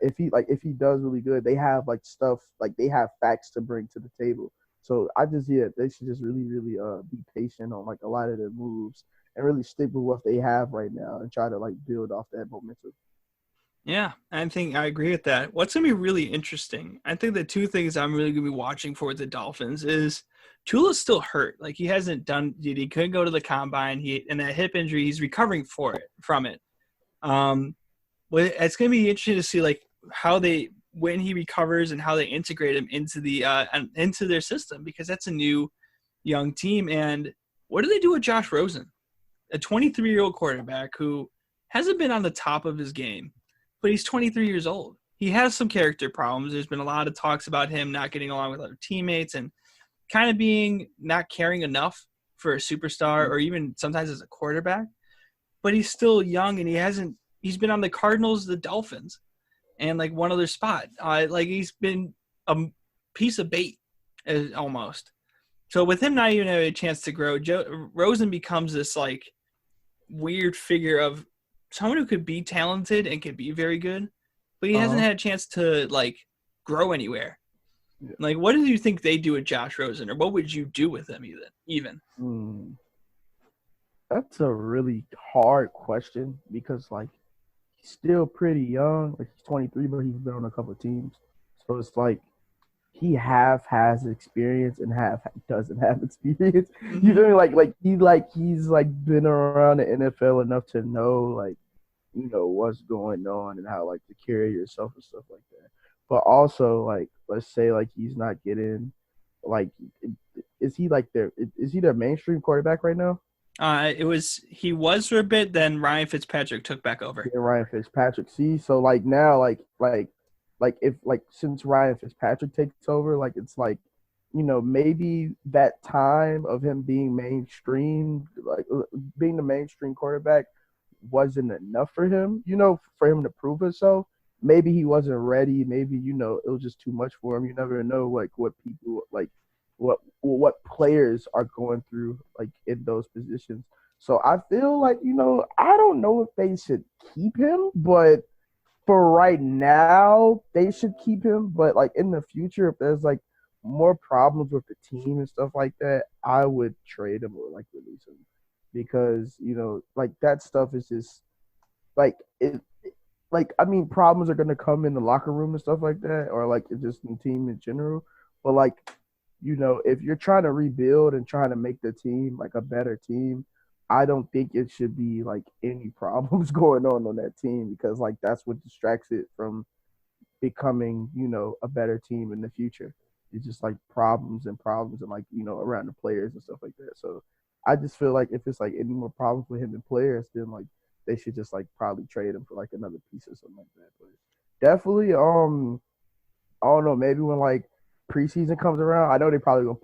if he does really good, they have like stuff, like they have facts to bring to the table. So they should just really, really be patient on like a lot of their moves and really stick with what they have right now and try to like build off that momentum. Yeah, I think I agree with that. What's going to be really interesting, I think the 2 things I'm really going to be watching for the Dolphins is Tula's still hurt. Like, he couldn't go to the combine. And that hip injury, he's recovering from it. But it's going to be interesting to see like when he recovers and how they integrate him into their system, because that's a new young team. And what do they do with Josh Rosen, a 23-year-old quarterback who hasn't been on the top of his game? But he's 23 years old. He has some character problems. There's been a lot of talks about him not getting along with other teammates and kind of being not caring enough for a superstar or even sometimes as a quarterback. But he's still young, and he's been on the Cardinals, the Dolphins, and like one other spot. Like, he's been a piece of bait almost. So with him not even having a chance to grow, Rosen becomes this like weird figure of someone who could be talented and could be very good, but he hasn't had a chance to like grow anywhere. Yeah. Like, what do you think they do with Josh Rosen, or what would you do with him even? That's a really hard question because like he's still pretty young. Like, he's 23, but he's been on a couple of teams. So it's like he half has experience and half doesn't have experience. Mm-hmm. You know, he's been around the NFL enough to know what's going on and how to carry yourself and stuff like that. But also let's say he's not getting like is he their mainstream quarterback right now? He was for a bit, then Ryan Fitzpatrick took back over. Yeah, Ryan Fitzpatrick. See, so now if since Ryan Fitzpatrick takes over, it's maybe that time of him being mainstream, being the mainstream quarterback wasn't enough for him, for him to prove himself. Maybe he wasn't ready. Maybe, it was just too much for him. You never know what people what players are going through in those positions. So I feel I don't know if they should keep him, but for right now, they should keep him. But in the future, if there's more problems with the team and stuff like that, I would trade him or release him, because that stuff is just problems are gonna come in the locker room and stuff like that, or just in the team in general. But if you're trying to rebuild and trying to make the team a better team, I don't think it should be any problems going on that team, because that's what distracts it from becoming a better team in the future. It's just problems and around the players and stuff like that. So I just feel if it's any more problems with him and players, then they should just probably trade him for another piece or something like that. But definitely, I don't know, maybe when preseason comes around, I know they probably gonna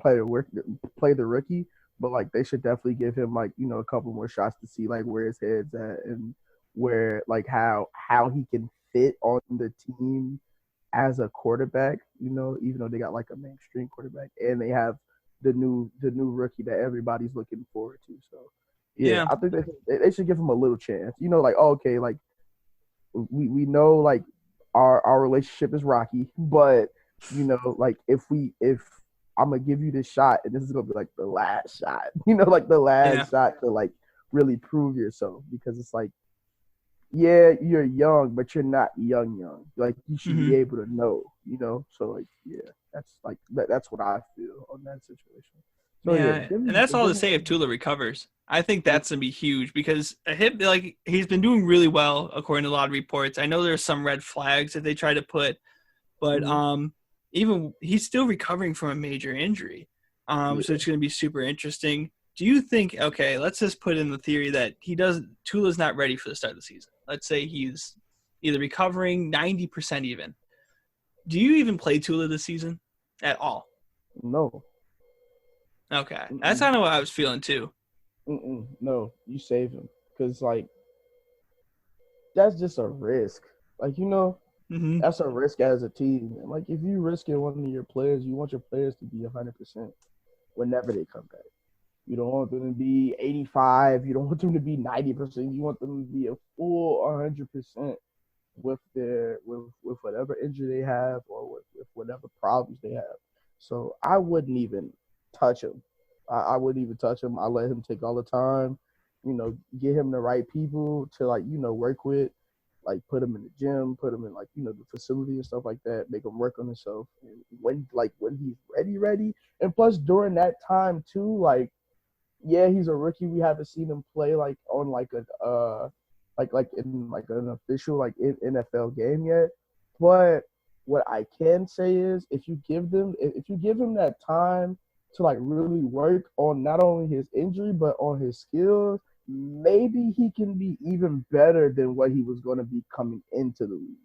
play the rookie, but they should definitely give him a couple more shots to see where his head's at and where how he can fit on the team as a quarterback, even though they got a mainstream quarterback and they have the new rookie that everybody's looking forward to. So yeah. I think they should give him a little chance. Okay, we know our relationship is rocky, but if I'm gonna give you this shot and this is gonna be the last shot, the last shot to really prove yourself, because it's yeah, you're young, but you're not young. You should be able to know, So yeah, that's what I feel on that situation. So, and that's all to say if Tula recovers. I think that's gonna be huge, because a hip he's been doing really well according to a lot of reports. I know there's some red flags that they try to put, but even he's still recovering from a major injury. So it's going to be super interesting. Do you think, okay, let's just put in the theory that Tula's not ready for the start of the season. Let's say he's either recovering 90% even. Do you even play Tula this season at all? No. Okay. That's kind of what I was feeling too. No, you save him, because that's just a risk. That's a risk as a team. And if you risk it one of your players, you want your players to be 100% whenever they come back. You don't want them to be 85. You don't want them to be 90%. You want them to be a full 100% with whatever injury they have or with whatever problems they have. So I wouldn't even touch him. I wouldn't even touch him. I let him take all the time. Get him the right people to work with. Put him in the gym, put him in the facility and stuff like that, make him work on himself. And when he's ready. And plus during that time too, he's a rookie. We haven't seen him play on an official NFL game yet. But what I can say is if you give him that time to really work on not only his injury but on his skills, maybe he can be even better than what he was going to be coming into the league,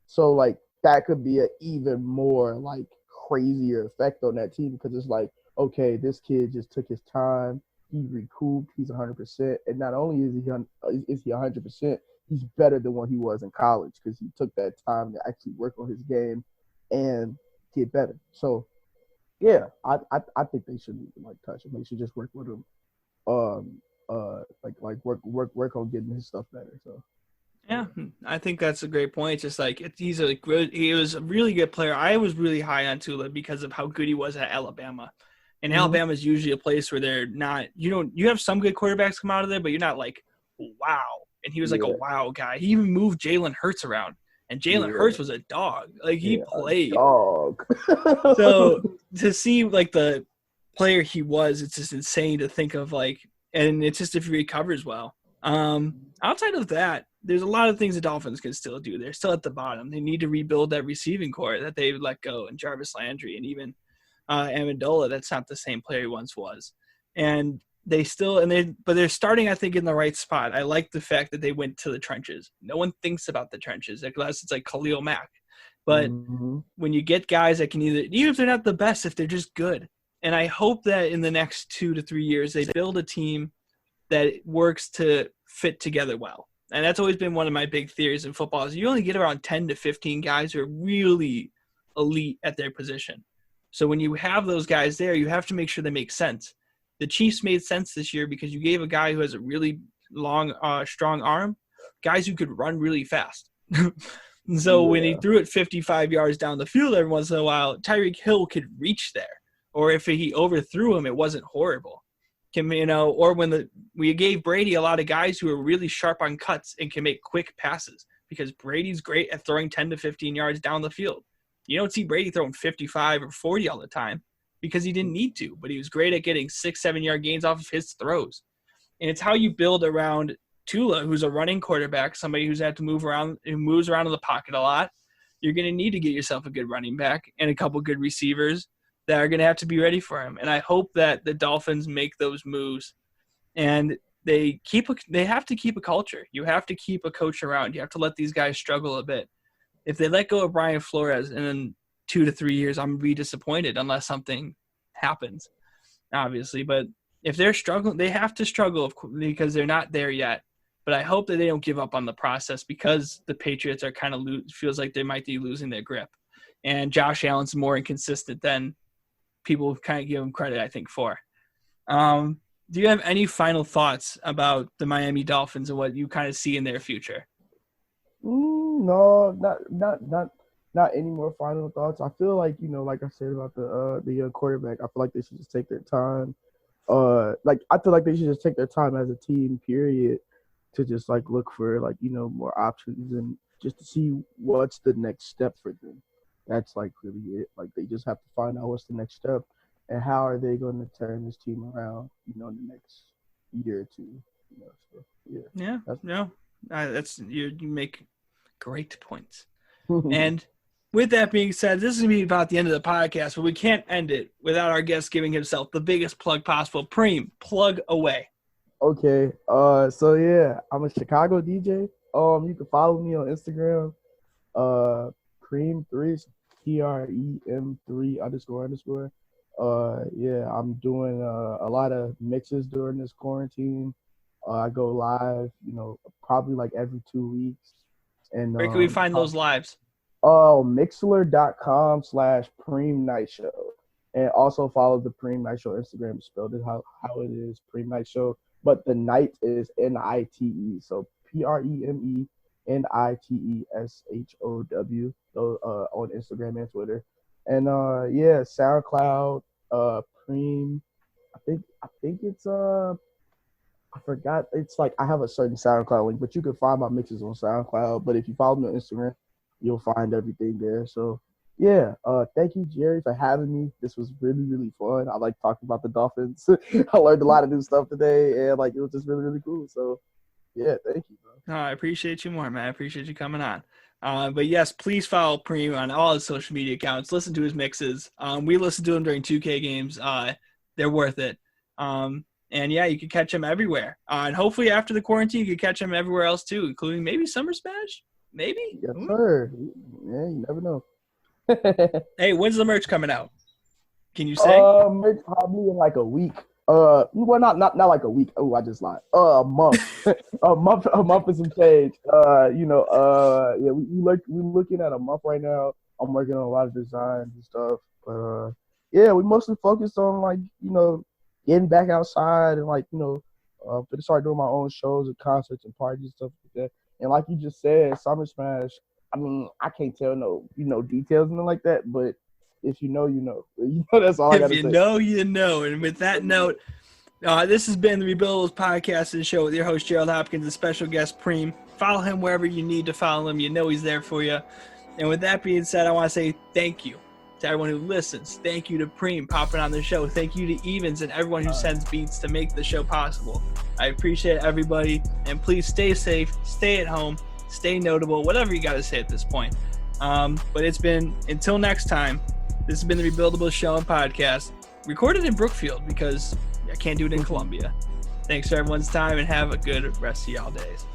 So, that could be an even more, crazier effect on that team, because it's okay, this kid just took his time. He recouped. He's 100%. And not only is he 100%, he's better than what he was in college, because he took that time to actually work on his game and get better. So, yeah, I think they shouldn't even, touch him. They should just work with him. Work on getting his stuff better. So yeah, I think that's a great point. Just he was a really good player. I was really high on Tula because of how good he was at Alabama. And Alabama is usually a place where they're not, you have some good quarterbacks come out of there, but you're not wow. And he was a wow guy. He even moved Jalen Hurts around And Jalen Hurts was a dog. Like, he played. Dog. So to see, like, the player he was, it's just insane to think of, like, and it's just if he recovers well. Outside of that, there's a lot of things the Dolphins can still do. They're still at the bottom. They need to rebuild that receiving core that they let go, and Jarvis Landry, and even Amendola. That's not the same player he once was. And they're starting, I think, in the right spot. I like the fact that they went to the trenches. No one thinks about the trenches unless it's like Khalil Mack. But when you get guys that can even if they're not the best, if they're just good. And I hope that in the next 2 to 3 years, they build a team that works to fit together well. And that's always been one of my big theories in football is you only get around 10 to 15 guys who are really elite at their position. So when you have those guys there, you have to make sure they make sense. The Chiefs made sense this year because you gave a guy who has a really long, strong arm, guys who could run really fast. So when he threw it 55 yards down the field every once in a while, Tyreek Hill could reach there. Or if he overthrew him, it wasn't horrible. Or when we gave Brady a lot of guys who are really sharp on cuts and can make quick passes because Brady's great at throwing 10 to 15 yards down the field. You don't see Brady throwing 55 or 40 all the time because he didn't need to, but he was great at getting 6-7 yard gains off of his throws. And it's how you build around Tua, who's a running quarterback, somebody who's had to move around, who moves around in the pocket a lot. You're going to need to get yourself a good running back and a couple good receivers that are going to have to be ready for him. And I hope that the Dolphins make those moves and they have to keep a culture. You have to keep a coach around. You have to let these guys struggle a bit. If they let go of Brian Flores and in 2 to 3 years, I'm going to be disappointed unless something happens, obviously. But if they're struggling, they have to struggle because they're not there yet. But I hope that they don't give up on the process because the Patriots are kind of feels like they might be losing their grip. And Josh Allen's more inconsistent than people kind of give him credit, I think, for. Do you have any final thoughts about the Miami Dolphins and what you kind of see in their future? No, not any more final thoughts. I feel like, like I said about the quarterback, I feel like they should just take their time. I feel like they should just take their time as a team, period, to just like look for like, more options and just to see what's the next step for them. That's like really it. Like they just have to find out what's the next step and how are they going to turn this team around, in the next year or two. So, you make great points. And with that being said, this is going to be about the end of the podcast, but we can't end it without our guest giving himself the biggest plug possible. Preme, plug away. Okay. So yeah, I'm a Chicago DJ. You can follow me on Instagram. Preme3, PREM3__. Yeah, I'm doing a lot of mixes during this quarantine. I go live, probably like every 2 weeks. And where can we find those lives? Mixler.com/Preme Night Show. And also follow the Preme Night Show Instagram, spelled it how it is, Preme Night Show. But the night is NITE. So PREMENITESHOW on Instagram and Twitter. And SoundCloud, Preme. I think it's I forgot. It's like I have a certain SoundCloud link, but you can find my mixes on SoundCloud. But if you follow me on Instagram, you'll find everything there. So yeah, thank you, Jerry, for having me. This was really, really fun. I like talking about the Dolphins. I learned a lot of new stuff today, and it was just really, really cool. So yeah, thank you, bro. No, I appreciate you more, man. I appreciate you coming on. But yes, please follow Preme on all his social media accounts. Listen to his mixes. We listen to him during 2K games. They're worth it. And yeah, you can catch him everywhere. And hopefully after the quarantine, you can catch him everywhere else too, including maybe Summer Smash. Maybe. Yes, sir. Yeah, you never know. Hey, when's the merch coming out? Can you say? Merch probably in like a week. Well, not like a week. Oh, I just lied. A month. a month and some change. Yeah, we're looking at a month right now. I'm working on a lot of designs and stuff. But yeah, we mostly focused on getting back outside and to start doing my own shows and concerts and parties and stuff like that. And like you just said, Summer Smash. I mean, I can't tell no details and like that, but if you know, you know. That's all I got to say. If you know, you know. And with that note, this has been the Rebuildables Podcast and Show with your host, Gerald Hopkins, and special guest, Preme. Follow him wherever you need to follow him. You know he's there for you. And with that being said, I want to say thank you to everyone who listens. Thank you to Preme popping on the show. Thank you to Evans and everyone who sends beats to make the show possible. I appreciate everybody. And please stay safe, stay at home, stay notable, whatever you got to say at this point. But it's been, until next time, this has been the Rebuildable Show and Podcast, recorded in Brookfield because I can't do it in Columbia. Thanks for everyone's time and have a good rest of y'all days.